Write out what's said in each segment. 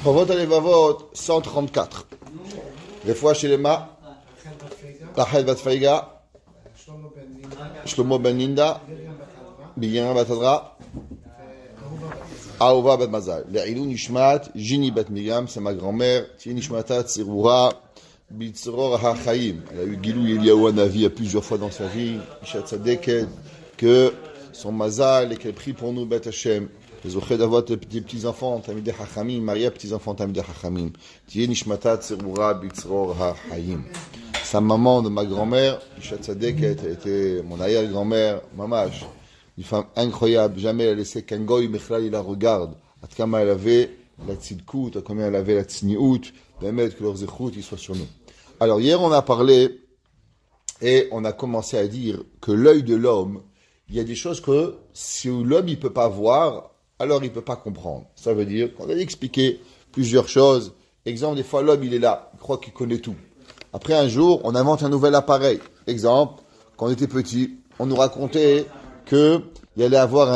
Chovot HaLevavot 134. Refoua Shelema, Rachel Bat Faiga, Shlomo Ben Linda, Bigyana Bat Adra, Ahova Bat Mazal. Le'ilou Nishmat, Jini Bat Miriam, c'est ma grand-mère, Tiye Nishmata Tzirura, Bitzror HaChaim. Elle a eu Gilou Eliyahu Hanavi à plusieurs fois dans sa vie, Isha Tzadeket, que son mazal et qu'elle prie pour nous, Bet Hashem. Les ochés d'avoir des petits-enfants, Tamideh Hachamim, Maria, petits-enfants, Tamideh Hachamim. Tiye Nishmata Tzirura, Bitzror HaChaim. Sa maman de ma grand-mère, Isha Tzadeket, elle était mon arrière-grand-mère, Mamash. Une femme incroyable, jamais elle a laissé qu'un goy Mechlal, il la regarde. À comment elle avait la tzidkout, à combien elle avait la tzniut, permettre que leurs zéchout, ils soient sur nous. Alors hier on a parlé, et on a commencé à dire que l'œil de l'homme, il y a des choses que si l'homme il peut pas voir, alors il peut pas comprendre. Ça veut dire qu'on a expliqué plusieurs choses. Exemple, des fois l'homme il est là, il croit qu'il connaît tout. Après un jour, on invente un nouvel appareil. Exemple, quand on était petit, on nous racontait qu'il y allait avoir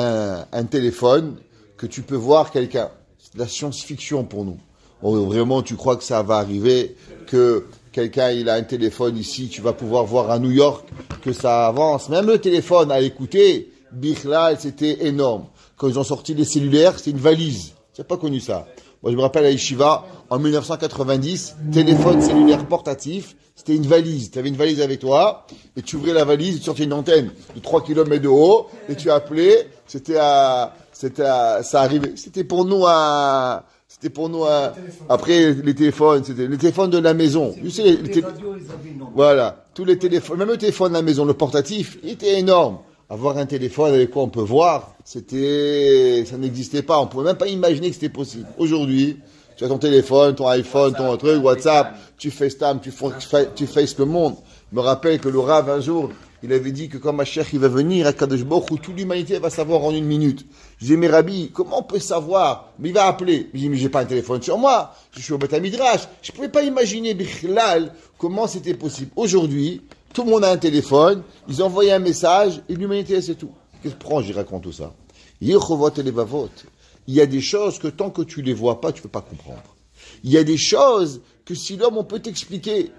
un téléphone que tu peux voir quelqu'un. C'est de la science-fiction pour nous. Vraiment, tu crois que ça va arriver, que quelqu'un il a un téléphone ici, tu vas pouvoir voir à New York que ça avance. Même le téléphone à écouter, Bichlal, c'était énorme. Quand ils ont sorti les cellulaires, c'était une valise. Tu n'as pas connu ça. Moi, je me rappelle à Yeshiva, en 1990, téléphone cellulaire portatif, c'était une valise. Tu avais une valise avec toi, et tu ouvrais la valise, tu sortais une antenne de 3 km de haut, et tu appelais, ça arrivait. C'était pour nous après, les téléphones, c'était les téléphones de la maison. Tu sais, voilà. Tous les téléphones, même le téléphone de la maison, le portatif, il était énorme. Avoir un téléphone avec quoi on peut voir, ça n'existait pas. On pouvait même pas imaginer que c'était possible. Aujourd'hui, tu as ton téléphone, ton iPhone, ton truc, WhatsApp, tu FaceTime, tu faces le monde. Je me rappelle que le Rav, un jour, il avait dit que quand Mashiach il va venir à Kadosh Baruch Hu, toute l'humanité va savoir en une minute. Je disais, mais Rabbi, comment on peut savoir? Mais il va appeler. Je dis, mais j'ai pas un téléphone sur moi. Je suis au Beth Midrash. Je pouvais pas imaginer, Bichlal, comment c'était possible. Aujourd'hui, tout le monde a un téléphone, ils envoient un message, et l'humanité, c'est tout. Qu'est-ce que prend, j'y raconte tout ça. Il y a des choses que tant que tu les vois pas, tu peux pas comprendre. Il y a des choses que si l'homme, on peut t'expliquer,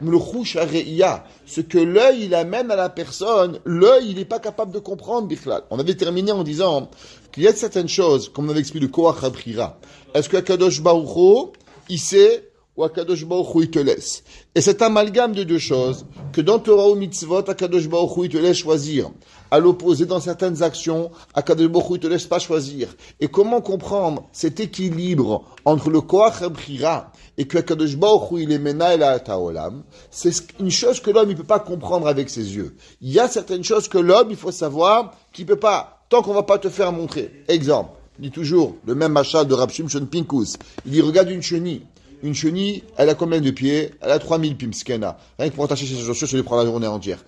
ce que l'œil, il amène à la personne, l'œil, il n'est pas capable de comprendre, Bichlal. On avait terminé en disant qu'il y a certaines choses, comme on avait expliqué le Koach HaBchira. Est-ce que Kadosh Baruch Hu, il sait, ou Akadosh Baruch Hu, il te laisse. Et cet amalgame de deux choses, que dans Torah ou Mitzvot, Akadosh Baruch Hu, il te laisse choisir. À l'opposé, dans certaines actions, Akadosh Baruch Hu, il te laisse pas choisir. Et comment comprendre cet équilibre entre le Koach HaBchira et que Akadosh Baruch Hu, il est Menael HaOlam, c'est une chose que l'homme, il peut pas comprendre avec ses yeux. Il y a certaines choses que l'homme, il faut savoir, qu'il peut pas, tant qu'on va pas te faire montrer. Exemple, il dit toujours, le même machin de Rab Shimshon Pinkus. Il dit, regarde une chenille. Une chenille, elle a combien de pieds? Elle a 3000 pimskena. Rien que pour attacher ses chaussures, ça lui prend la journée entière.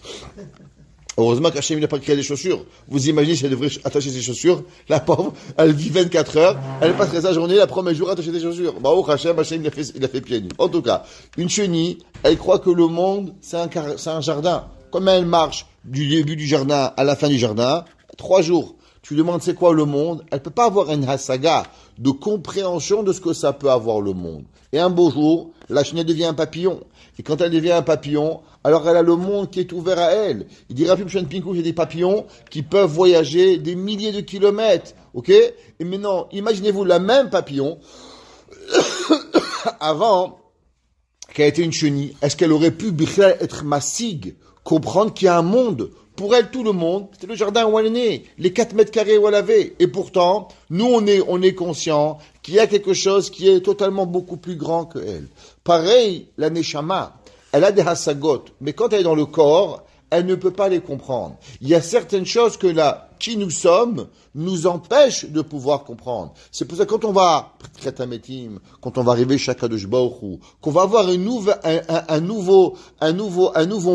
Heureusement qu'Hachem n'a pas créé des chaussures. Vous imaginez si elle devrait attacher ses chaussures? La pauvre, elle vit 24 heures, elle passerait sa journée, la premier jour à attacher des chaussures. Bah, oh, Hachem, il a fait pieds nus. En tout cas, une chenille, elle croit que le monde, c'est un jardin. Comment elle marche du début du jardin à la fin du jardin? 3 jours. Tu lui demandes c'est quoi le monde? Elle peut pas avoir une hasaga de compréhension de ce que ça peut avoir le monde. Et un beau jour, la chenille devient un papillon. Et quand elle devient un papillon, alors elle a le monde qui est ouvert à elle. Il dit, Rapim Shen Pinkou, j'ai des papillons qui peuvent voyager des milliers de kilomètres. Ok? Et maintenant, imaginez-vous la même papillon, avant qu'elle était une chenille, est-ce qu'elle aurait pu être massig, comprendre qu'il y a un monde? Pour elle, tout le monde, c'était le jardin où elle est née, les 4 mètres carrés où elle avait. Et pourtant, nous, on est conscient qu'il y a quelque chose qui est totalement beaucoup plus grand que elle. Pareil, la Neshama, elle a des hasagot, mais quand elle est dans le corps, elle ne peut pas les comprendre. Il y a certaines choses que là, qui nous sommes, nous empêchent de pouvoir comprendre. C'est pour ça que quand on va, quand on va arriver chez Kadosh Baruch Hu, qu'on va avoir un nouveau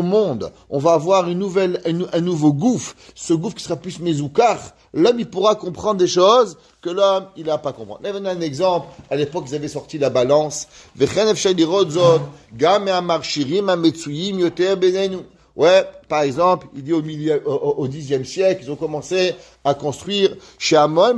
monde, on va avoir un nouveau gouffre, ce gouffre qui sera plus mezoukar, l'homme, il pourra comprendre des choses que l'homme, il n'a pas compris. Là, on a un exemple. À l'époque, ils avaient sorti la balance. Ouais, par exemple, il dit au 10e siècle, ils ont commencé à construire chez Amon,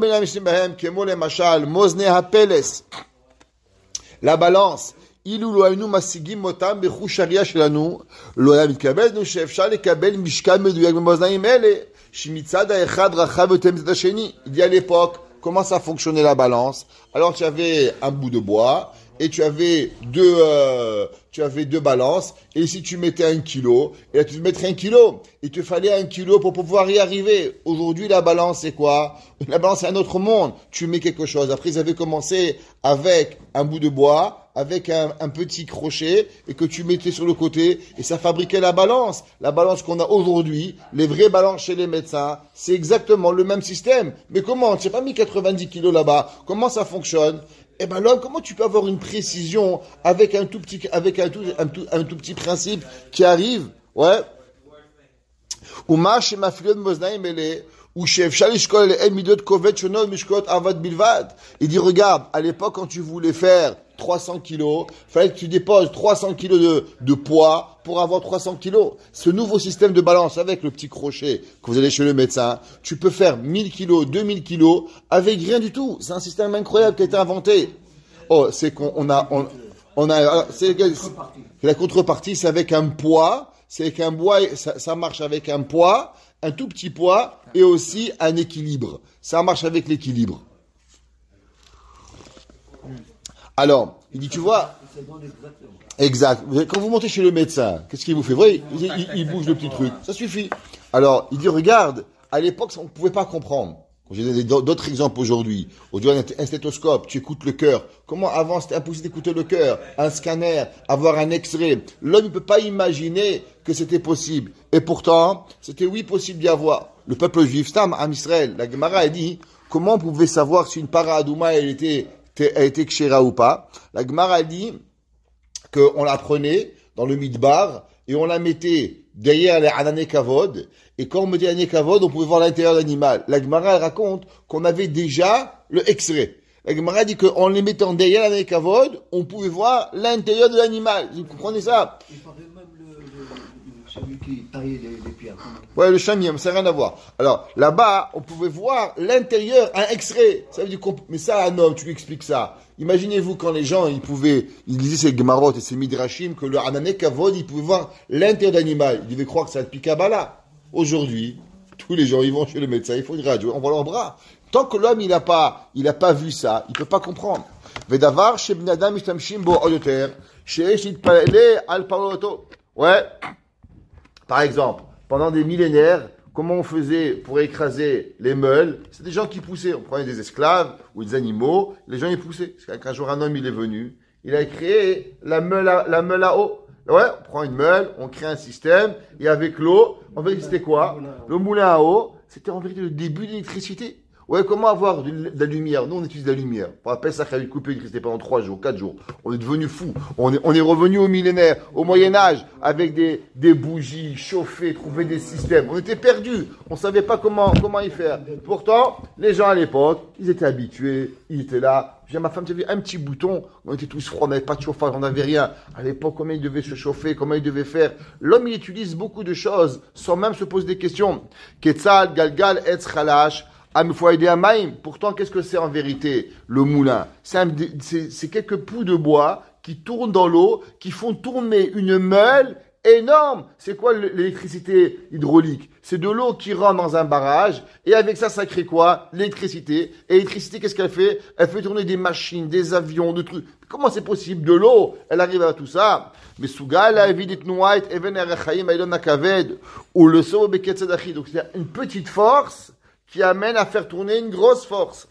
La balance. אילו לא היינו משיגים אותם בחוש הראייה שלנו, לא היה מתכוון שאפשר לקבל משקל מדויק במאזניים אלה, שמצד האחד רחב יותר מצד השני. Il dit à l'époque, comment ça fonctionnait la balance? Alors tu avais un bout de bois, et tu avais deux balances, et ici tu mettais 1 kilo, et là tu mettrais 1 kilo. Il te fallait 1 kilo pour pouvoir y arriver. Aujourd'hui, la balance, c'est quoi? La balance, c'est un autre monde. Tu mets quelque chose. Après, ils avaient commencé avec un bout de bois, avec un petit crochet, et que tu mettais sur le côté, et ça fabriquait la balance. La balance qu'on a aujourd'hui, les vraies balances chez les médecins, c'est exactement le même système. Mais comment? Tu n'as pas mis 90 kilos là-bas. Comment ça fonctionne? Eh ben l'homme, comment tu peux avoir une précision avec un tout petit principe qui arrive? Ouais. Il dit, regarde, à l'époque, quand tu voulais faire 300 kilos, il fallait que tu déposes 300 kilos de poids pour avoir 300 kilos. Ce nouveau système de balance avec le petit crochet que vous allez chez le médecin, tu peux faire 1000 kilos, 2000 kilos avec rien du tout. C'est un système incroyable qui a été inventé. Oh, c'est c'est la contrepartie, c'est avec un poids, c'est avec un bois, ça marche avec un poids, un tout petit poids et aussi un équilibre. Ça marche avec l'équilibre. Alors, il dit, tu vois, exact. Quand vous montez chez le médecin, qu'est-ce qu'il vous fait? Vous voyez, il bouge le petit truc. Ça suffit. Alors, il dit, regarde, à l'époque, on ne pouvait pas comprendre. J'ai donné d'autres exemples aujourd'hui. Aujourd'hui, un stéthoscope, tu écoutes le cœur. Comment avant, c'était impossible d'écouter le cœur? Un scanner, avoir un X-ray. L'homme ne peut pas imaginer que c'était possible. Et pourtant, c'était oui possible d'y avoir. Le peuple juif, Stam, Am Israël, la Gemara a dit, comment on pouvait savoir si une para adouma, elle était kshera ou pas? La Gemara a dit qu'on la prenait dans le midbar et on la mettait derrière les anané kavod, et quand on mettait l'anané kavod, on pouvait voir l'intérieur de l'animal. La Gemara elle raconte qu'on avait déjà le X-ray. La Gemara dit qu'en les mettant derrière l'anané kavod, on pouvait voir l'intérieur de l'animal. Vous comprenez ça? Il parlait même celui qui taillait les pierres. Ouais, le chamien, ça n'a rien à voir. Alors, là-bas, on pouvait voir l'intérieur, un X-ray. Ça veut dire mais ça, un homme, tu lui expliques ça. Imaginez-vous quand les gens, ils lisaient ces Gemarot et ces Midrashim, que le Anané Kavod, ils pouvaient voir l'intérieur d'animal. Ils devaient croire que ça va être Kabbalah. Aujourd'hui, tous les gens, ils vont chez le médecin, ils font une radio, on voit leurs bras. Tant que l'homme, il a pas vu ça, il peut pas comprendre. Vedavar, shebni adam mishtamshim bo oyoter, sheesh yitpalele al paroloto. Ouais. Par exemple, pendant des millénaires, comment on faisait pour écraser les meules? C'est des gens qui poussaient. On prenait des esclaves ou des animaux, les gens ils poussaient. Parce qu'un jour un homme il est venu, il a créé la meule à eau. Ouais, on prend une meule, on crée un système, et avec l'eau, en fait c'était quoi? Le moulin à eau, c'était en vérité le début de l'électricité. Ouais, comment avoir de la lumière? Nous, on utilise de la lumière. On appelle ça qu'il y a eu coupé l'électricité pendant 3 jours, 4 jours. On est devenu fou. On est revenu au millénaire, au Moyen-Âge, avec des bougies, chauffer, trouver des systèmes. On était perdus. On savait pas comment y faire. Pourtant, les gens à l'époque, ils étaient habitués, ils étaient là. J'ai ma femme, tu as vu un petit bouton. On était tous froids, on n'avait pas de chauffage, on n'avait rien. À l'époque, comment ils devaient se chauffer, comment ils devaient faire. L'homme, il utilise beaucoup de choses, sans même se poser des questions. Ketzal, Galgal, Etz, Khalash. Pourtant, qu'est-ce que c'est en vérité, le moulin? C'est quelques poux de bois qui tournent dans l'eau, qui font tourner une meule énorme. C'est quoi l'électricité hydraulique? C'est de l'eau qui rentre dans un barrage, et avec ça, ça crée quoi? L'électricité. Et l'électricité, qu'est-ce qu'elle fait? Elle fait tourner des machines, des avions, des trucs. Comment c'est possible? De l'eau, elle arrive à tout ça. Mais Souga, la évidit nouait, even erechaim, aïdon nakaved, ou le so beketzedachi. Donc, c'est une petite force qui amène à faire tourner une grosse force.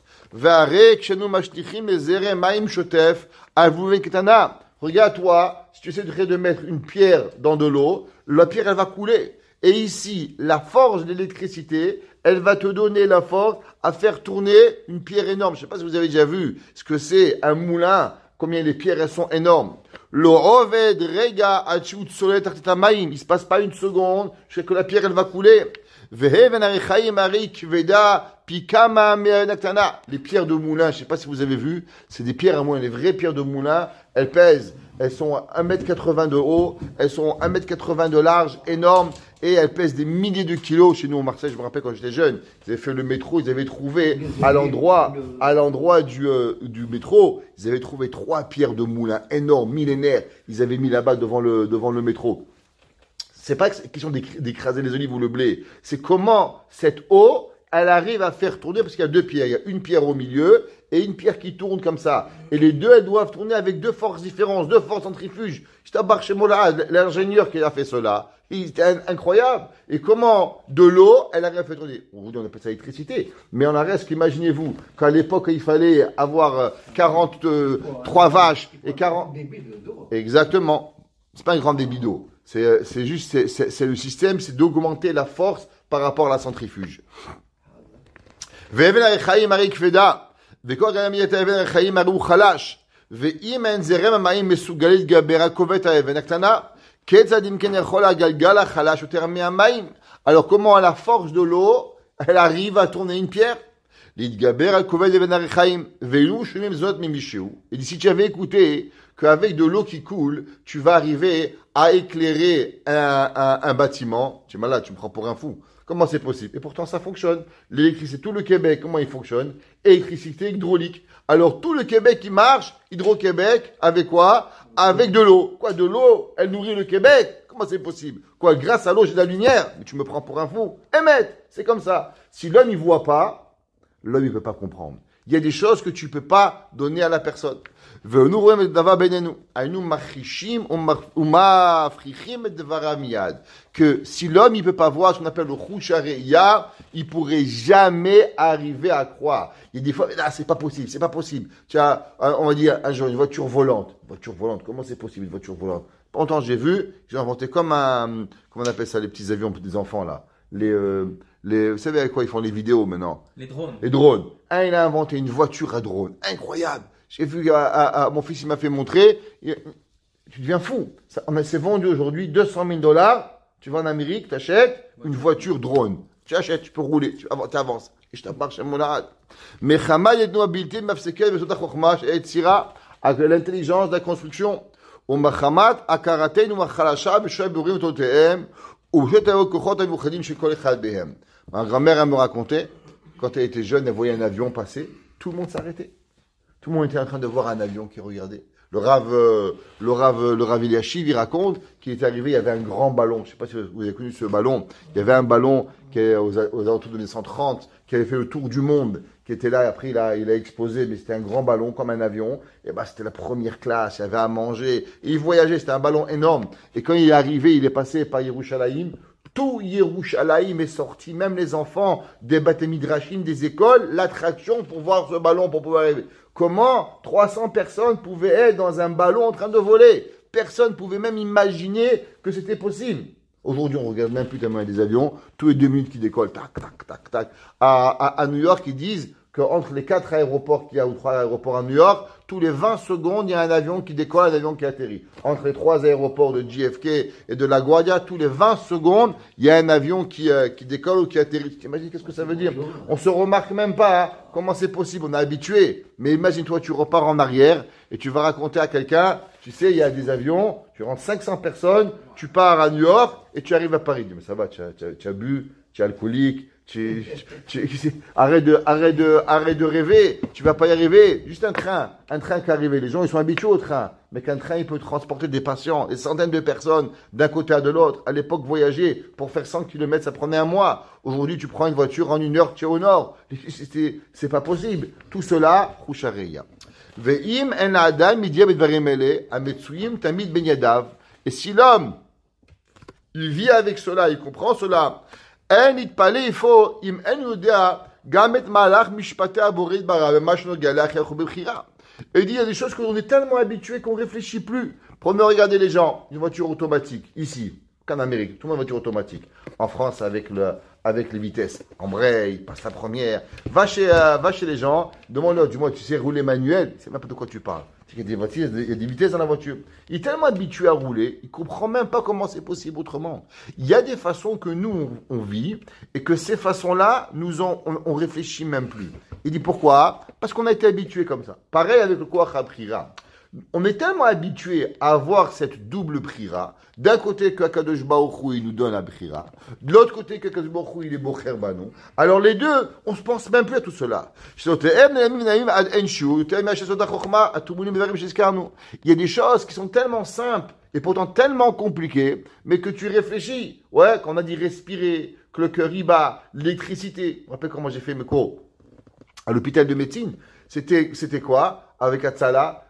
Regarde-toi, si tu essaies de mettre une pierre dans de l'eau, la pierre, elle va couler. Et ici, la force de l'électricité, elle va te donner la force à faire tourner une pierre énorme. Je ne sais pas si vous avez déjà vu ce que c'est un moulin, combien les pierres, elles sont énormes. Il ne se passe pas une seconde, jusqu'à que la pierre, elle va couler. Veheven Arichaim Arik Veda Pikama Me'anaktana. Les pierres de moulin, je ne sais pas si vous avez vu, c'est des pierres à moulin, les vraies pierres de moulin, elles pèsent, elles sont 1,80 m de haut, elles sont 1,80 m de large, énormes, et elles pèsent des milliers de kilos. Chez nous, au Marseille, je me rappelle quand j'étais jeune, ils avaient fait le métro, ils avaient trouvé à l'endroit du métro, ils avaient trouvé 3 pierres de moulin énormes, millénaires, ils avaient mis là-bas devant le métro. C'est pas question d'écraser les olives ou le blé, c'est comment cette eau, elle arrive à faire tourner, parce qu'il y a 2 pierres, il y a une pierre au milieu, et une pierre qui tourne comme ça. Et les deux, elles doivent tourner avec 2 forces différentes, 2 forces centrifuges. Je t'embarque chez moi l'ingénieur qui a fait cela. C'était incroyable. Et comment de l'eau, elle arrive à faire tourner. On appelle ça l'électricité. Mais en reste qu'imaginez-vous, qu'à l'époque, il fallait avoir 43 vaches et 40... Exactement. C'est pas un grand débit d'eau. C'est juste, c'est le système, c'est d'augmenter la force par rapport à la centrifuge. וכל גרם יהיה את האבן החיים הרי הוא חלש, ואם אין זרם המים מסוגל להתגבר על כובד האבן הקטנה, כיצד אם כן יכול הגלגל החלש יותר מהמים? Alors comment la force de l'eau, elle arrive à tourner une pierre? להתגבר על כובד אבן הרחיים, ואילו שומעים זאת ממישהו. Et si tu avais écouté qu'avec de l'eau qui coule, tu vas arriver à éclairer un bâtiment, tu es malade, tu me prends pour un fou. Comment c'est possible? Et pourtant, ça fonctionne. L'électricité, tout le Québec, comment il fonctionne? Électricité hydraulique. Alors, tout le Québec, il marche, Hydro-Québec, avec quoi? Avec de l'eau. Quoi, de l'eau, elle nourrit le Québec? Comment c'est possible? Quoi, grâce à l'eau, j'ai de la lumière? Mais tu me prends pour un fou. Émettre, c'est comme ça. Si l'homme, il voit pas, l'homme, il peut pas comprendre. Il y a des choses que tu peux pas donner à la personne. Que si l'homme il peut pas voir ce qu'on appelle le rouchareya, il pourrait jamais arriver à croire. Il y a des fois, là c'est pas possible. Tu as, on va dire un jour une voiture volante. Comment c'est possible une voiture volante? Pendant j'ai inventé comme comment on appelle ça les petits avions pour des enfants là. Vous savez avec quoi ils font les vidéos maintenant? Les drones. Il a inventé une voiture à drone. Incroyable. J'ai vu, mon fils, il m'a fait montrer. Tu deviens fou. C'est vendu aujourd'hui $200,000. Tu vas en Amérique, tu achètes une voiture drone. Tu achètes, tu peux rouler, tu avances. Et je t'embarque chez mon arade. Mais Chama yedno habilti mafseket besot hachokma she'etzira, l'intelligence de la construction. Umachamat akaratein umachalasha b'shoy burim totehem ub'shetayot kochot hamuchadim shekol echad behem. Ma grand-mère, elle me racontait, quand elle était jeune, elle voyait un avion passer, tout le monde s'arrêtait. Tout le monde était en train de voir un avion qui regardait. Le Rav Eliashiv, il raconte qu'il est arrivé, il y avait un grand ballon. Je ne sais pas si vous avez connu ce ballon. Il y avait un ballon qui est aux alentours de 1930, qui avait fait le tour du monde, qui était là. Après, il a explosé, mais c'était un grand ballon comme un avion. Et c'était la première classe. Il y avait à manger. Et il voyageait. C'était un ballon énorme. Et quand il est arrivé, il est passé par Yerushalayim. Tout Yerushalayim est sorti, même les enfants des Bate Midrashim, des écoles, l'attraction pour voir ce ballon, pour pouvoir arriver. Comment 300 personnes pouvaient être dans un ballon en train de voler? Personne ne pouvait même imaginer que c'était possible. Aujourd'hui, on ne regarde même plus tellement des avions, tous les 2 minutes qui décollent, tac, tac, tac, tac. À New York, ils disent qu'entre les 4 aéroports qu'il y a, ou 3 aéroports à New York, tous les 20 secondes, il y a un avion qui décolle, un avion qui atterrit. Entre les 3 aéroports de JFK et de LaGuardia, tous les 20 secondes, il y a un avion qui décolle ou qui atterrit. T'imagines qu'est-ce que ça veut dire? On se remarque même pas, comment c'est possible, on est habitué. Mais imagine-toi, tu repars en arrière et tu vas raconter à quelqu'un, tu sais, il y a des avions, tu rentres 500 personnes, tu pars à New York et tu arrives à Paris. Mais ça va, tu as bu, tu es alcoolique, arrête de rêver, tu vas pas y arriver. Juste un train qui est arrivé. Les gens, ils sont habitués au train. Mais qu'un train, il peut transporter des patients, des centaines de personnes d'un côté à de l'autre. À l'époque, voyager pour faire 100 km, ça prenait un mois. Aujourd'hui, tu prends une voiture, en 1 heure, tu es au nord. C'est pas possible. Tout cela, Chushareya. Ve'im en adam midia bedvarim ele, ametsuim tamid ben yadav. Et si l'homme, il vit avec cela, il comprend cela, en itpale ifo im en yudea gamet malach mishpate aborit bara b'mash noga le'achyachu b'bchira. Et il dit, il y a des choses qu'on est tellement habitué qu'on ne réfléchit plus. Prenez, regardez les gens, une voiture automatique, ici. qu'en Amérique. Tout le monde a une voiture automatique. En France, avec les vitesses. Embraye, passe la première. Va chez les gens, demande-leur, du moins, tu sais rouler manuel. C'est même pas de quoi tu parles. Il y a des voitures, il y a des vitesses dans la voiture. Il est tellement habitué à rouler, il ne comprend même pas comment c'est possible autrement. Il y a des façons que nous, on vit, et que ces façons-là, on réfléchit même plus. Il dit pourquoi? Parce qu'on a été habitué comme ça. Pareil avec le Koach HaBchira. On est tellement habitué à avoir cette double Bchira. D'un côté, que Akadosh Baruch Hu, il nous donne la Bchira. De l'autre côté, que Akadosh Baruch Hu, il est Bocher Banu. Alors les deux, on ne se pense même plus à tout cela. Il y a des choses qui sont tellement simples et pourtant tellement compliquées, mais que tu réfléchis. Ouais, quand on a dit respirer, que le cœur y bat, l'électricité. Vous vous rappelez comment j'ai fait mes cours à l'hôpital de médecine? C'était quoi? Avec Atzala,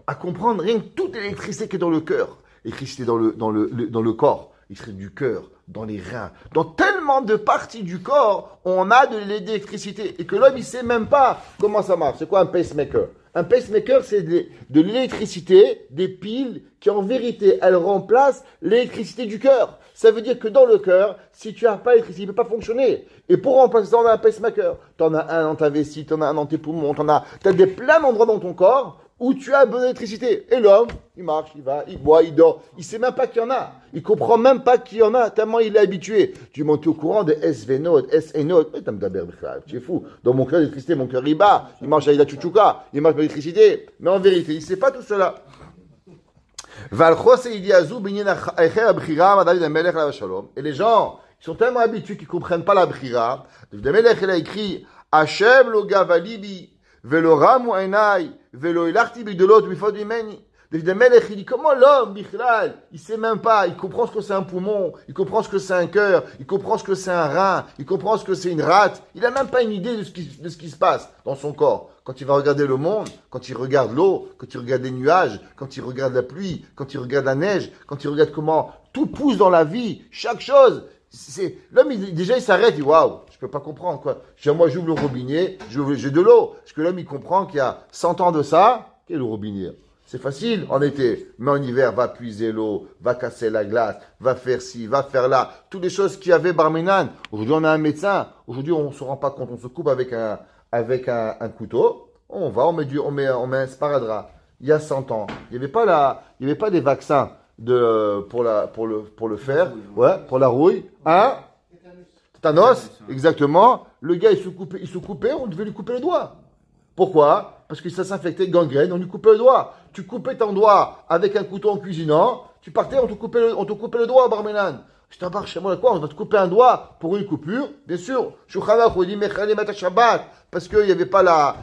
à comprendre rien que toute l'électricité qui est dans le cœur, l'électricité dans le corps, l'électricité du cœur, dans les reins, dans tellement de parties du corps, on a de l'électricité et que l'homme il sait même pas comment ça marche. C'est quoi un pacemaker? Un pacemaker, c'est de l'électricité, des piles qui en vérité elles remplacent l'électricité du cœur. Ça veut dire que dans le cœur, si tu n'as pas l'électricité, il ne peut pas fonctionner. Et pour remplacer ça, on a un pacemaker. Tu en as un dans ta vessie, tu en as un dans tes poumons, tu as plein d'endroits dans ton corps où tu as besoin d'électricité. Et l'homme, il marche, il va, il boit, il dort. Il ne sait même pas qu'il y en a. Il ne comprend même pas qu'il y en a, tellement il est habitué. Tu montes au courant de SVNOD, SNOD. Tu es fou. Dans mon cœur, l'électricité, mon cœur, il bat. Il marche avec la tchouchouka. Il marche avec l'électricité. Mais en vérité, il ne sait pas tout cela. Et les gens, ils sont tellement habitués qu'ils ne comprennent pas la Bchira. David Amelech, il a écrit Hashem lo gavalibi. Velo ramu enai, velo ilachti bigdolot bifod imeni. David Amelech, il dit comment l'homme, Bichlal, il sait même pas, il comprend ce que c'est un poumon, il comprend ce que c'est un cœur, il comprend ce que c'est un rein, il comprend ce que c'est une rate. Il a même pas une idée de ce qui se passe dans son corps. Quand il va regarder le monde, quand il regarde l'eau, quand il regarde les nuages, quand il regarde la pluie, quand il regarde la neige, quand il regarde comment tout pousse dans la vie, chaque chose. L'homme, déjà, il s'arrête, il dit waouh, je peux pas comprendre quoi. Moi, j'ouvre le robinet, j'ai de l'eau. Parce que l'homme, il comprend qu'il y a 100 ans de ça, qu'est le robinet? C'est facile en été, mais en hiver, va puiser l'eau, va casser la glace, va faire ci, va faire là. Toutes les choses qu'il y avait Barminan. Aujourd'hui, on a un médecin. Aujourd'hui, on se rend pas compte. On se coupe avec un couteau. On met un sparadrap. Il y a 100 ans, il n'y avait pas des vaccins pour le fer, ouais, pour la rouille, hein? Tétanos, exactement. Le gars, il se coupait, on devait lui couper le doigt. Pourquoi? Parce que ça s'infectait de gangrène, on lui coupait le doigt. Tu coupais ton doigt avec un couteau en cuisinant, tu partais, on te coupait le doigt, Barménan. Je t'embarque chez moi, quoi? On va te couper un doigt pour une coupure, bien sûr. Shulchan on dit Mechale Mata Shabbat, parce qu'il n'y avait pas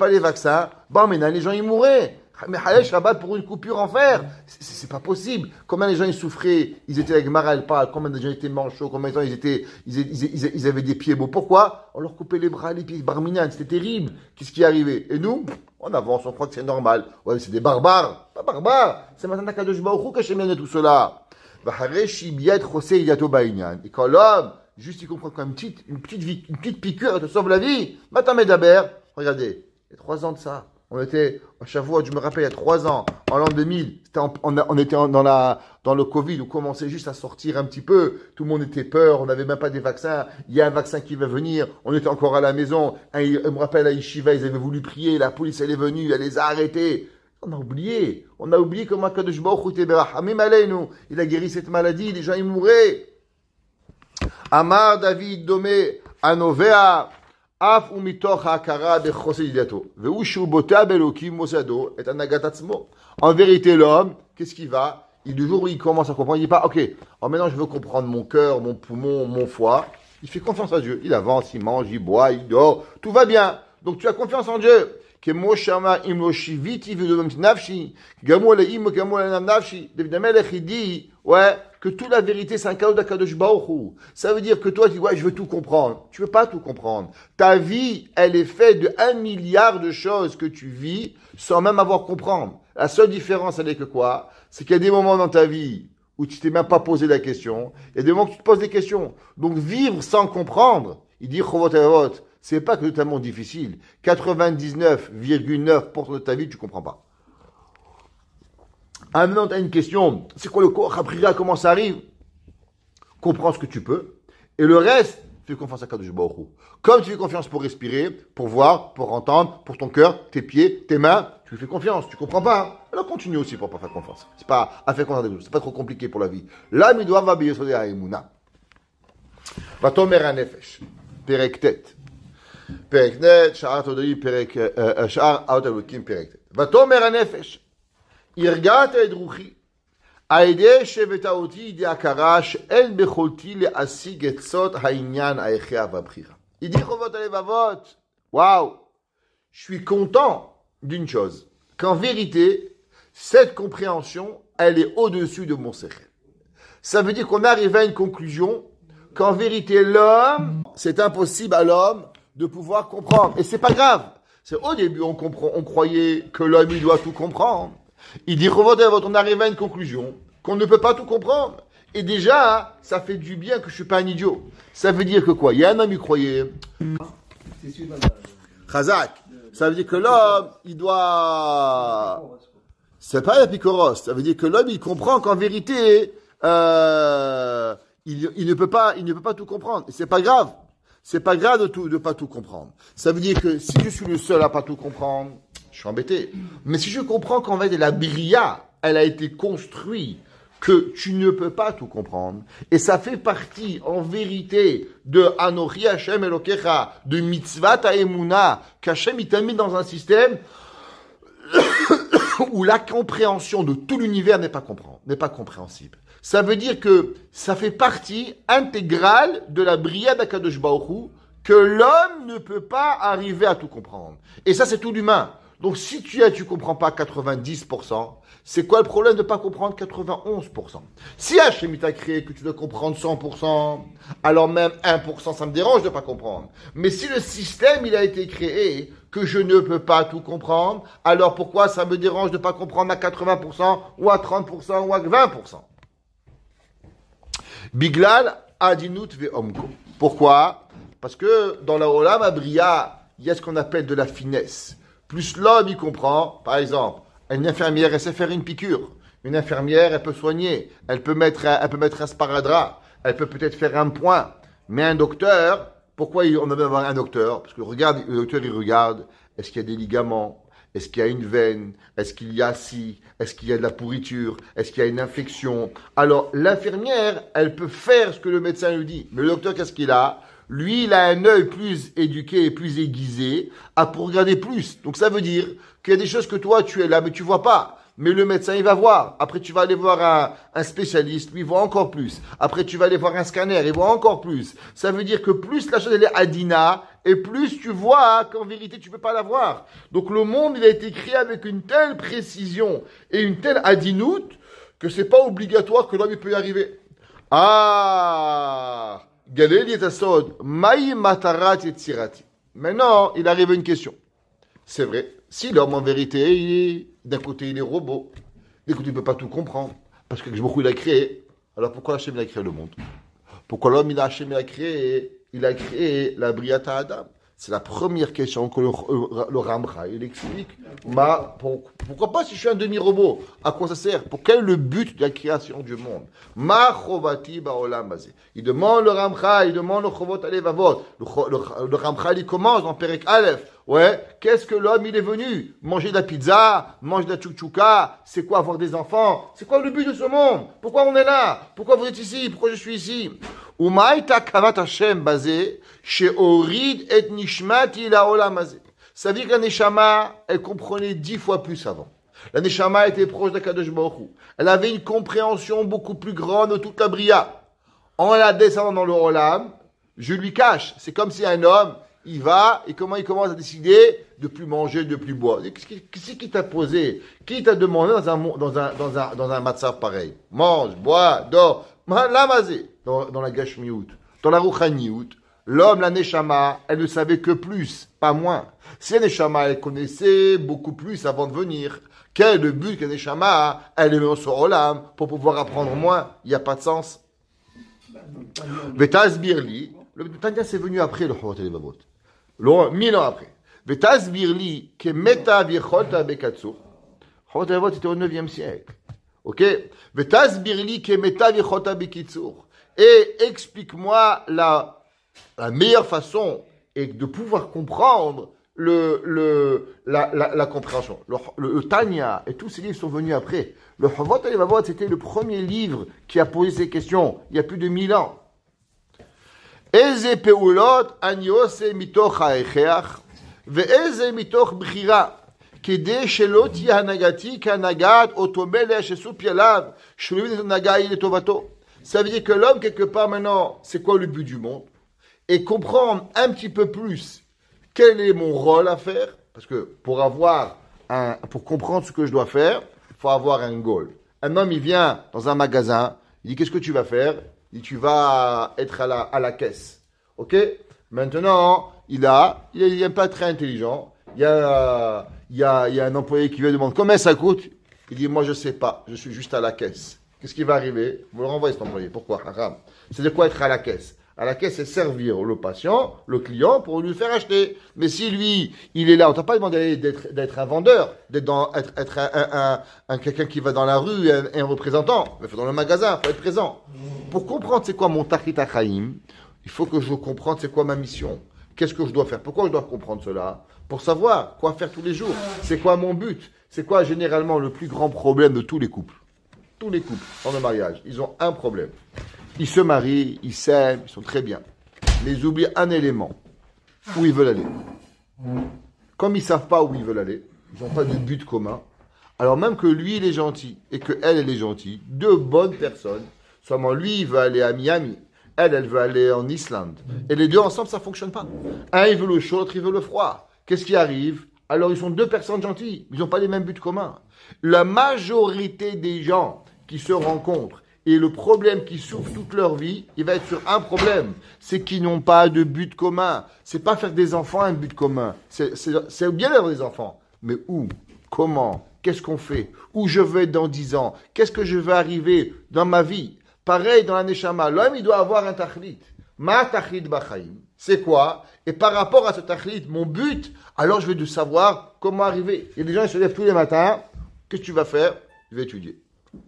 les vaccins. Barménan, les gens ils mouraient. Mais Halal Shabbat pour une coupure en fer, c'est pas possible. Combien les gens ils souffraient, ils étaient avec Mara el Pal, combien de gens étaient manchots, combien de gens ils avaient des pieds beaux. Pourquoi? On leur coupait les bras, les pieds, Barminan, c'était terrible. Qu'est-ce qui arrivait? Et nous, on avance, on croit que c'est normal. Ouais, mais c'est des barbares. Pas barbares. C'est maintenant Kadosh Baruch Hu qui a cheminé tout cela. Et quand l'homme, juste il comprend qu'une une petite piqûre, elle te sauve la vie. Matamedaber, regardez, il y a 3 ans de ça. On était, à chaque fois, je me rappelle, il y a 3 ans, en l'an 2000, on était dans le Covid, on commençait juste à sortir un petit peu. Tout le monde était peur, on n'avait même pas des vaccins. Il y a un vaccin qui va venir, on était encore à la maison. Je me rappelle, à Yeshiva, ils avaient voulu prier, la police, elle est venue, elle les a arrêtés. On a oublié comment Kadosh Baruch Hu était berachamim aleinu. Il a guéri cette maladie, les gens ils mouraient. Amar David Domé Anovea. En vérité, l'homme, qu'est-ce qu'il va? Du jour où il commence à comprendre, il dit pas, ok, alors maintenant je veux comprendre mon cœur, mon poumon, mon foie. Il fait confiance à Dieu. Il avance, il mange, il boit, il dort. Tout va bien. Donc tu as confiance en Dieu. David Amelech, il dit, ouais, que toute la vérité, c'est un cadeau d'Akadosh Baruch Hu. Ça veut dire que toi, tu dis, ouais, je veux tout comprendre. Tu veux pas tout comprendre. Ta vie, elle est faite de 1 milliard de choses que tu vis sans même avoir comprendre. La seule différence, elle est que quoi? C'est qu'il y a des moments dans ta vie où tu t'es même pas posé la question. Il y a des moments où tu te poses des questions. Donc, vivre sans comprendre, il dit, Chovot Avot, c'est pas que totalement difficile. 99,9% de ta vie, tu comprends pas. Ah, maintenant, tu as une question. C'est quoi le Koach HaBchira? Comment ça arrive? comprends ce que tu peux. Et le reste, fais confiance à Kadosh Baruch Hu. Comme tu fais confiance pour respirer, pour voir, pour entendre, pour ton cœur, tes pieds, tes mains, tu lui fais confiance. Tu comprends pas, hein? Alors continue aussi pour pas faire confiance. C'est pas à faire confiance à des choses. C'est pas trop compliqué pour la vie. L'âme, il doit va b'yesodei ha'emuna. Vatomer hanefesh. Perek tet. Perek net, sha'ar todai, perek, sha'ar aot elokim, perek tet. Vatomer hanefesh. Irgat et ruchi. Aide sheveta oti di akarash el becholti le asig et sot ha'inyan ha'echea v'abchira. Il dit Chovot Alevavot, waouh, je suis content d'une chose, qu'en vérité, cette compréhension, elle est au-dessus de mon sechel. Ça veut dire qu'on arrive à une conclusion qu'en vérité, l'homme, c'est impossible à l'homme de pouvoir comprendre. Et c'est pas grave. C'est au début, on croyait que l'homme, il doit tout comprendre. Il dit Chovot Alevavot, on arrive à une conclusion qu'on ne peut pas tout comprendre. Et déjà, ça fait du bien que je suis pas un idiot. Ça veut dire que quoi? Il y a un homme qui croyait. Chazak. Ça veut dire que l'homme, il doit. C'est pas la picoros. Ça veut dire que l'homme, il comprend qu'en vérité, il ne peut pas tout comprendre. Et c'est pas grave. C'est pas grave de pas tout comprendre. Ça veut dire que si je suis le seul à pas tout comprendre, je suis embêté. Mais si je comprends qu'en fait, la bria, elle a été construite que tu ne peux pas tout comprendre. Et ça fait partie, en vérité, de Anochi Hashem Elokecha, de Mitzvat Ha'emuna, qu'Hashem il t'a mis dans un système où la compréhension de tout l'univers n'est pas compréhensible. Ça veut dire que ça fait partie intégrale de la bria d'Akadosh Baruch Hu, que l'homme ne peut pas arriver à tout comprendre. Et ça, c'est tout l'humain. Donc, si tu comprends pas 90%, c'est quoi le problème de ne pas comprendre 91%? Si Hachem t'a créé que tu dois comprendre 100%, alors même 1%, ça me dérange de ne pas comprendre. Mais si le système, il a été créé que je ne peux pas tout comprendre, alors pourquoi ça me dérange de ne pas comprendre à 80% ou à 30% ou à 20%? Biglal adinut ve'omko. Pourquoi? Parce que dans la Olam Abriya, il y a ce qu'on appelle de la finesse. Plus l'homme, il comprend, par exemple, une infirmière, elle sait faire une piqûre. Une infirmière, elle peut soigner. Elle peut mettre un sparadrap. Elle peut peut-être faire un point. Mais un docteur, pourquoi on a besoin d'avoir un docteur? Parce que le docteur, il regarde, est-ce qu'il y a des ligaments? Est-ce qu'il y a une veine? Est-ce qu'il y a ci? Est-ce qu'il y a de la pourriture? Est-ce qu'il y a une infection? Alors, l'infirmière, elle peut faire ce que le médecin lui dit. Mais le docteur, qu'est-ce qu'il a? Lui, il a un œil plus éduqué et plus aiguisé pour regarder plus. Donc, ça veut dire qu'il y a des choses que toi, tu es là, mais tu vois pas. Mais le médecin, il va voir. Après, tu vas aller voir un spécialiste, lui, il voit encore plus. Après, tu vas aller voir un scanner, il voit encore plus. Ça veut dire que plus la chose, elle est adina, et plus tu vois qu'en vérité, tu peux pas la voir. Donc, le monde, il a été créé avec une telle précision et une telle adinoute que c'est pas obligatoire que l'homme, il peut y arriver. Ah! Galil Yetasod, Maï Matarat Yetzirati. Maintenant, il arrive une question. C'est vrai, si l'homme en vérité, d'un côté il est robot, d'un côté il ne peut pas tout comprendre, parce que Hakadosh Baruch Hu il a créé, alors pourquoi Hachem il a créé le monde? Pourquoi l'homme Hachem il a créé la Briata Adam? C'est la première question que le Ramcha, il explique. Pourquoi pas si je suis un demi-robot? À quoi ça sert? Pour quel est le but de la création du monde? Ma chovati ba'olam hazeh. Il demande le Ramcha, il demande le Chovot Alevavot. Le Ramcha, il commence dans Perek Aleph. Ouais, qu'est-ce que l'homme, il est venu? Manger de la pizza, manger de la tchouk-tchouka, c'est quoi avoir des enfants? C'est quoi le but de ce monde? Pourquoi on est là? Pourquoi vous êtes ici? Pourquoi je suis ici? Umaïta kavat Hashem basé chez Orid et Nishmati la olam hazeh. Ça veut dire que la Neshama, elle comprenait 10 fois plus avant. La Neshama était proche d'Akadosh Baruch Hu. Elle avait une compréhension beaucoup plus grande de toute la Bria. En la descendant dans le Olam, je lui cache. C'est comme si un homme, il va, et comment il commence à décider de plus manger, de plus boire. Qu'est-ce qui t'a posé? Qui t'a demandé dans un matzav pareil? Mange, bois, dors. Lamazé. Dans la Gashmiout, dans la Rouchaniout, l'homme, la Neshama, elle ne savait que plus, pas moins. Si la Neshama, elle connaissait beaucoup plus avant de venir, quel est le but que la Neshama, elle est dans son Olam pour pouvoir apprendre moins? Il n'y a pas de sens. Vetasbirli, le Tanya c'est venu après le Chovot Alevavot. 1000 ans après. Vetasbirli, que meta vichota bekatsur. Chovot Alevavot était au 9e siècle. Ok? Vetasbirli, que meta vichota bekitsur. et explique-moi la meilleure façon et de pouvoir comprendre la compréhension. Le Tanya et tous ces livres sont venus après. Le Chovot HaLevavot, c'était le premier livre qui a posé ces questions, il y a plus de 1000 ans. Eze peulot ani ose mitoch haecheach ve'eze mitoch bchira kede shelo tihye hanagati k'hanagat אותו מלך שסופי עליו שלא יבין את הנהגה היא לטובתו. Ça veut dire que l'homme, quelque part maintenant, c'est quoi le but du monde? Et comprendre un petit peu plus quel est mon rôle à faire, parce que pour comprendre ce que je dois faire, il faut avoir un goal. Un homme, il vient dans un magasin, il dit, qu'est-ce que tu vas faire? Il dit, tu vas être à la caisse. Ok? Maintenant, il est pas très intelligent. Il y a un employé qui vient demander, combien ça coûte? Il dit, moi, je sais pas, je suis juste à la caisse. Qu'est-ce qui va arriver? Vous le renvoyez cet employé. Pourquoi? Haram. C'est de quoi être à la caisse? À la caisse, c'est servir le patient, le client, pour lui faire acheter. Mais si lui, il est là, on t'a pas demandé d'être un vendeur, être un quelqu'un qui va dans la rue, un représentant. Il faut dans le magasin, il faut être présent. Pour comprendre c'est quoi mon Tachlit HaChaim, il faut que je comprenne c'est quoi ma mission. Qu'est-ce que je dois faire? Pourquoi je dois comprendre cela? Pour savoir quoi faire tous les jours. C'est quoi mon but? C'est quoi généralement le plus grand problème de tous les couples? Tous les couples, dans le mariage, ils ont un problème. Ils se marient, ils s'aiment, ils sont très bien. Mais ils oublient un élément. Où ils veulent aller. Comme ils ne savent pas où ils veulent aller, ils n'ont pas de but commun. Alors même que lui, il est gentil et qu'elle, elle est gentille, deux bonnes personnes, seulement lui, il veut aller à Miami, elle veut aller en Islande. Et les deux ensemble, ça ne fonctionne pas. Un, il veut le chaud, l'autre, il veut le froid. Qu'est-ce qui arrive? Alors, ils sont deux personnes gentilles. Ils n'ont pas les mêmes buts communs. La majorité des gens qui se rencontrent et le problème qui souffre toute leur vie, il va être sur un problème. C'est qu'ils n'ont pas de but commun. C'est pas faire des enfants un but commun. C'est bien d'avoir des enfants. Mais où? Comment? Qu'est-ce qu'on fait? Où je veux être dans 10 ans? Qu'est-ce que je veux arriver dans ma vie? Pareil dans la Neshama. L'homme, il doit avoir un tachlit. Ma tachlit b'chaim. C'est quoi? Et par rapport à ce tachlit, mon but, alors je vais de savoir comment arriver. Il y a des gens qui se lèvent tous les matins. Qu'est-ce que tu vas faire? Je vais étudier.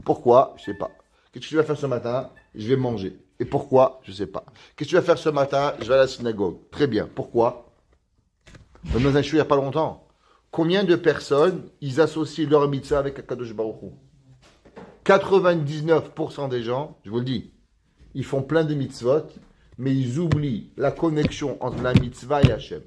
Pourquoi? Je sais pas. Qu'est-ce que tu vas faire ce matin? Je vais manger. Et pourquoi? Je ne sais pas. Qu'est-ce que tu vas faire ce matin? Je vais à la synagogue. Très bien. Pourquoi? Dans un chou il n'y a pas longtemps. Combien de personnes, ils associent leur mitzvah avec Akadosh Baruch Hu? 99% des gens, je vous le dis, ils font plein de mitzvot, mais ils oublient la connexion entre la mitzvah et Hachem.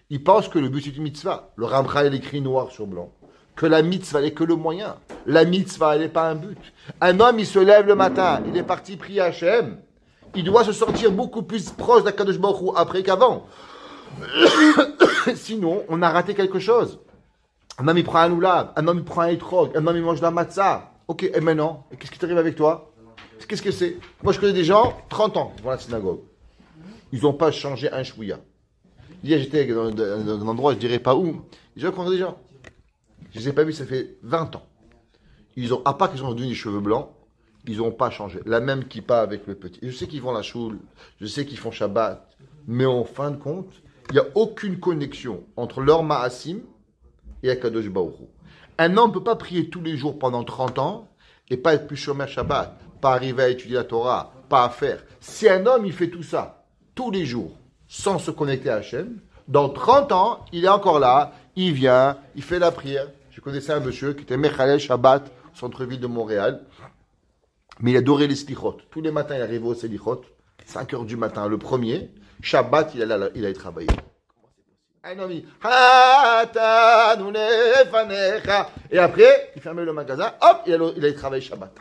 Ils pensent que le but c'est une mitzvah. Le Ramchal, il écrit noir sur blanc. Que la mitzvah n'est que le moyen. La mitzvah, elle n'est pas un but. Un homme, il se lève le matin, il est parti prier Hachem. Il doit se sentir beaucoup plus proche d'Akadosh Baruch Hu après qu'avant. Sinon, on a raté quelque chose. Un homme, il prend un loulav, un homme, il prend un etrog, un homme, il mange de la matzah. Ok, et maintenant, qu'est-ce qui t'arrive avec toi? Qu'est-ce que c'est? Moi, je connais des gens, 30 ans, devant la synagogue. Ils n'ont pas changé un chouïa. Hier, j'étais dans un endroit, je ne dirais pas où. J'ai rencontré des gens. Je ne les ai pas vus, ça fait 20 ans. Ils ont, à part qu'ils ont donné des cheveux blancs, ils n'ont pas changé. La même kippa avec le petit. Je sais qu'ils vont la choule, je sais qu'ils font Shabbat, mais en fin de compte, il n'y a aucune connexion entre leur Ma'asim et Akadosh Baruch Hu. Un homme ne peut pas prier tous les jours pendant 30 ans et pas être plus Shomer Shabbat, pas arriver à étudier la Torah, pas à faire. Si un homme, il fait tout ça tous les jours sans se connecter à Hachem, dans 30 ans, il est encore là, il vient, il fait la prière. Je connaissais un monsieur qui était Mechalel Shabbat au centre-ville de Montréal, mais il adorait les slichot. Tous les matins, il arrivait au slichot, 5 heures du matin, le premier. Shabbat, il allait travailler. Un homme, il et après, il fermait le magasin, hop, il allait travailler Shabbat.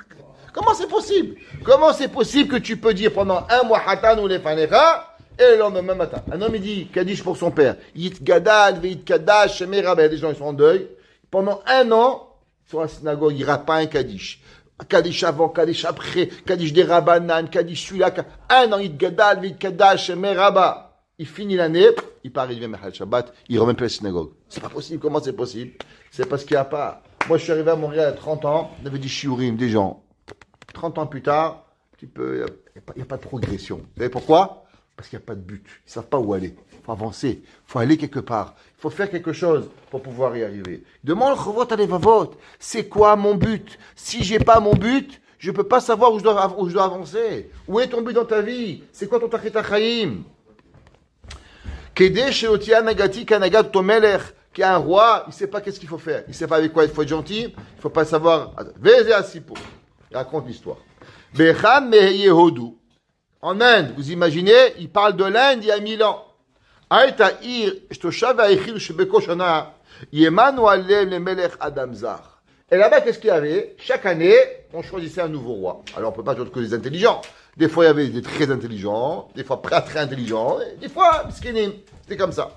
Comment c'est possible? Comment c'est possible que tu peux dire pendant un mois Hatan ou Lefanecha et le lendemain matin? Un homme, il dit Kaddish pour son père. Yit Gadal, Veit Kadash, Shemei Rabbe. Des gens, ils sont en deuil. Pendant un an, sur la synagogue, il ne rate pas un Kaddish. Kaddish avant, Kaddish après, Kaddish des Rabbanan, Kaddish celui-là. Un an, Yit Gadal, Veit Kadash, Shemei Rabbe. Il finit l'année, il part, il vient Mechal Shabbat, il remet plus à la synagogue. C'est pas possible. Comment c'est possible? C'est parce qu'il n'y a pas. Moi, je suis arrivé à Montréal à 30 ans, on avait dit shiurim, des gens. 30 ans plus tard, il n'y a pas de progression. Vous savez pourquoi? Parce qu'il n'y a pas de but. Ils ne savent pas où aller. Il faut avancer. Il faut aller quelque part. Il faut faire quelque chose pour pouvoir y arriver. Demande le Chovot HaLevavot. C'est quoi mon but? Si je n'ai pas mon but, Je ne peux pas savoir où je dois avancer. Où est ton but dans ta vie? C'est quoi ton tachet achaïm? Kedé sheotia nagati kanagat tomelech. Qui est un roi, il ne sait pas qu'est-ce qu'il faut faire. Il ne sait pas avec quoi il faut être gentil. Il ne faut pas savoir. Vezé asipo. Il raconte l'histoire. Bechan meheye Hodu. En Inde, vous imaginez, il parle de l'Inde il y a 1000 ans. Aïta ir shtoshav ha'echil shebeko shana yemanu alev le melech Adam Zar. Et là-bas, qu'est-ce qu'il y avait? Chaque année, on choisissait un nouveau roi. Alors, on ne peut pas dire que des intelligents. Des fois, il y avait des très intelligents, des fois pas très intelligents, des fois, miskinim. C'était comme ça.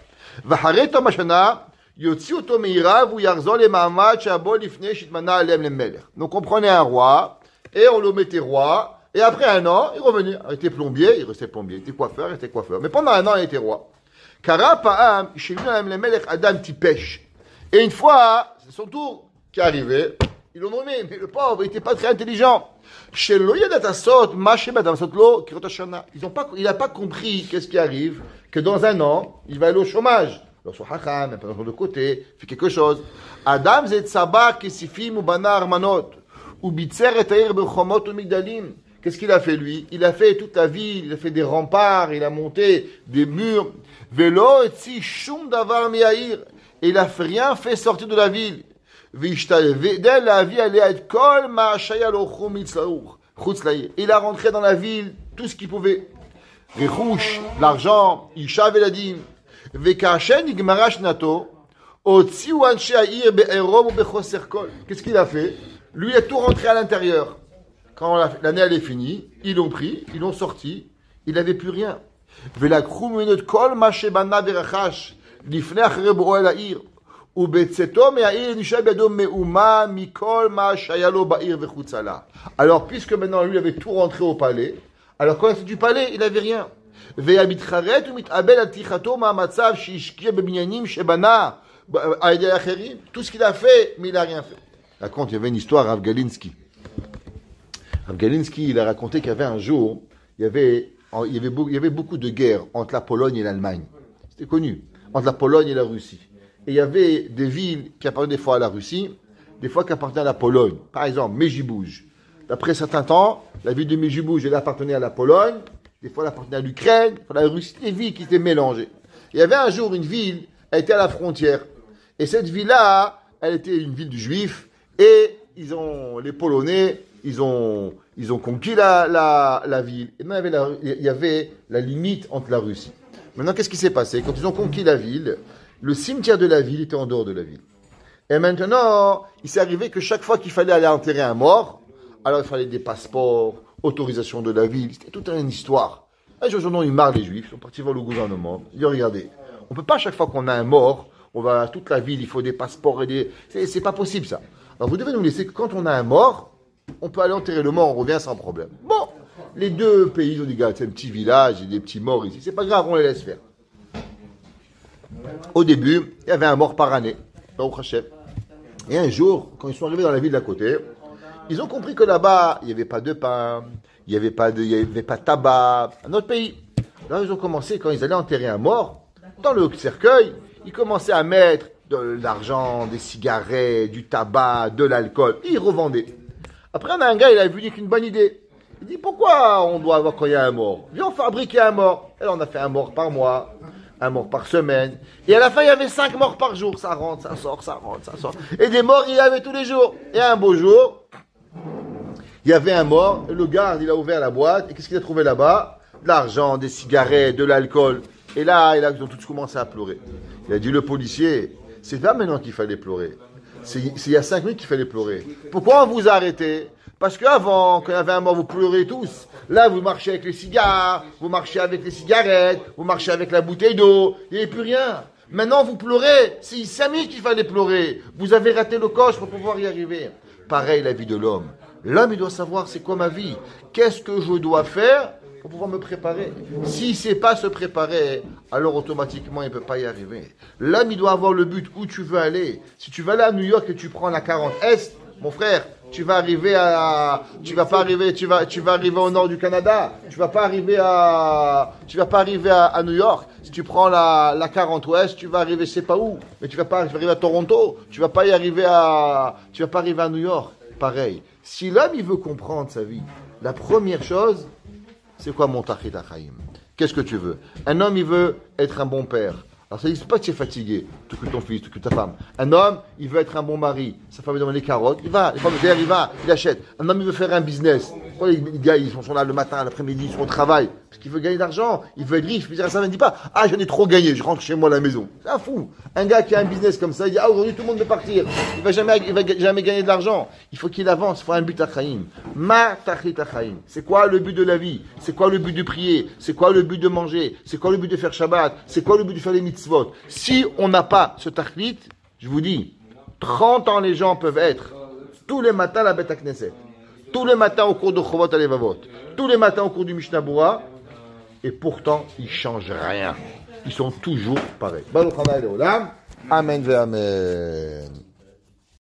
V'harei tom hashana yotzi oto meirav u'yarzol le'ma'amad she'abo lifnei shitmana alev le melech. Donc, on prenait un roi, et on le mettait roi, et après un an, il revenait. Il était plombier, il restait plombier. Il était coiffeur, il était coiffeur. Mais pendant un an, il était roi. Kara pa'am, shilnu alev le melech Adam tipesh. Et une fois, c'est son tour qui est arrivé, ils l'ont nommé, mais le pauvre, il n'était pas très intelligent. Il n'a pas compris qu'est-ce qui arrive, que dans un an, il va aller au chômage. Alors, son hacham, un peu de côté, fait quelque chose. Adam zet sabak kesifim ou bana armanot, ou bitzer et taïr bechomot ou migdalim. Qu'est-ce qu'il a fait, lui? Il a fait toute la ville, il a fait des remparts, il a monté des murs. Velo etzi shum davar mi'air. Et il n'a rien fait sortir de la ville. Il a rentré dans la ville tout ce qu'il pouvait. L'argent, Isha Veladim. Qu'est-ce qu'il a fait? Lui, il a tout rentré à l'intérieur. Quand l'année elle est finie, ils l'ont pris, ils l'ont sorti, il n'avait plus rien. Alors, puisque maintenant lui avait tout rentré au palais, alors quand il était du palais, il n'avait rien. Tout ce qu'il a fait, mais il n'a rien fait. Raconte, il y avait une histoire à Rav Galinsky. Rav Galinsky, il a raconté qu'il y avait un jour, il y avait beaucoup de guerres entre la Pologne et l'Allemagne. C'était connu, entre la Pologne et la Russie. Et il y avait des villes qui appartenaient des fois à la Russie, des fois qui appartenaient à la Pologne. Par exemple, Mejibouj. D'après certains temps, la ville de Mejibouj, elle appartenait à la Pologne, des fois elle appartenait à l'Ukraine, à la Russie, des villes qui étaient mélangées. Il y avait un jour une ville, elle était à la frontière. Et cette ville-là, elle était une ville de Juifs, et les Polonais, ils ont conquis la ville. Et maintenant, il y avait la limite entre la Russie. Maintenant, qu'est-ce qui s'est passé? Quand ils ont conquis la ville, le cimetière de la ville était en dehors de la ville. Et maintenant, il s'est arrivé que chaque fois qu'il fallait aller enterrer un mort, alors il fallait des passeports, autorisation de la ville. C'était toute une histoire. Un jour, ils ont eu marre des Juifs, ils sont partis voir le gouvernement. Ils ont dit, regardez, on ne peut pas chaque fois qu'on a un mort, on va à toute la ville, il faut des passeports et des... C'est pas possible ça. Alors vous devez nous laisser que quand on a un mort, on peut aller enterrer le mort, on revient sans problème. Bon, les deux pays, ils ont dit, gars, c'est un petit village, il y a des petits morts ici. C'est pas grave, on les laisse faire. Au début, il y avait un mort par année, Baruch Hashem. Et un jour, quand ils sont arrivés dans la ville d'à côté, ils ont compris que là-bas, il n'y avait pas de pain, il n'y avait pas de tabac, un autre pays. Alors ils ont commencé, quand ils allaient enterrer un mort, dans le cercueil, ils commençaient à mettre de l'argent, des cigarettes, du tabac, de l'alcool. Et ils revendaient. Après, on a un gars, il a vu qu'une bonne idée. Il dit, pourquoi on doit avoir quand il y a un mort? Viens, on fabriquer un mort. Et là, on a fait un mort par mois, un mort par semaine. Et à la fin, il y avait 5 morts par jour. Ça rentre, ça sort, ça rentre, ça sort. Et des morts, il y avait tous les jours. Et un beau jour, il y avait un mort. Et le garde, il a ouvert la boîte. Et qu'est-ce qu'il a trouvé là-bas? De l'argent, des cigarettes, de l'alcool. Et là, ils ont tous commencé à pleurer. Il a dit, le policier, c'est pas maintenant qu'il fallait pleurer. C'est il y a 5 minutes qu'il fallait pleurer. Pourquoi on vous a arrêté? Parce qu'avant, quand il y avait un mort, vous pleurez tous. Là, vous marchez avec les cigares, vous marchez avec les cigarettes, vous marchez avec la bouteille d'eau. Il n'y avait plus rien. Maintenant, vous pleurez. C'est 5 minutes qu'il fallait pleurer. Vous avez raté le coche pour pouvoir y arriver. Pareil, la vie de l'homme. L'homme, il doit savoir c'est quoi ma vie. Qu'est-ce que je dois faire pour pouvoir me préparer. S'il ne sait pas se préparer, alors automatiquement, il ne peut pas y arriver. L'homme, il doit avoir le but où tu veux aller. Si tu vas aller à New York et tu prends la 40 Est, mon frère, tu vas arriver au nord du Canada. Tu vas pas arriver à New York. Si tu prends la 40 Ouest, tu vas arriver je sais pas où. Mais tu vas pas arriver à Toronto. Tu vas pas arriver à New York. Pareil. Si l'homme, il veut comprendre sa vie, la première chose, c'est quoi mon tachlit achaim? Qu'est-ce que tu veux? Un homme, il veut être un bon père. Alors ça ne dit pas que tu es fatigué, tu que ton fils, tu que ta femme. Un homme, il veut être un bon mari. Sa femme lui demande des carottes, il va. Les pommes de terre, il achète. Un homme, il veut faire un business. Les gars, ils sont là le matin, l'après-midi, ils sont au travail. Parce qu'il veut gagner de l'argent, il veut être riche. Puis ça ne dit pas, ah, j'en ai trop gagné, je rentre chez moi à la maison. C'est un fou. Un gars qui a un business comme ça, il dit, ah, aujourd'hui, tout le monde veut partir. Il va jamais gagner de l'argent. Il faut qu'il avance, il faut un but à Chaim. Ma tachlit achaim. C'est quoi le but de la vie? C'est quoi le but de prier? C'est quoi le but de manger? C'est quoi le but de faire Shabbat? C'est quoi le but de faire les mitzvot? Si on n'a pas ce tachlit, je vous dis, 30 ans les gens peuvent être tous les matins à la Beth Knesset, tous les matins au cours de Chovot Alevavot, tous les matins au cours du Mishnah Bura, et pourtant ils ne changent rien. Ils sont toujours pareils. Baruch Hanai Leolam. Amen ve Amen.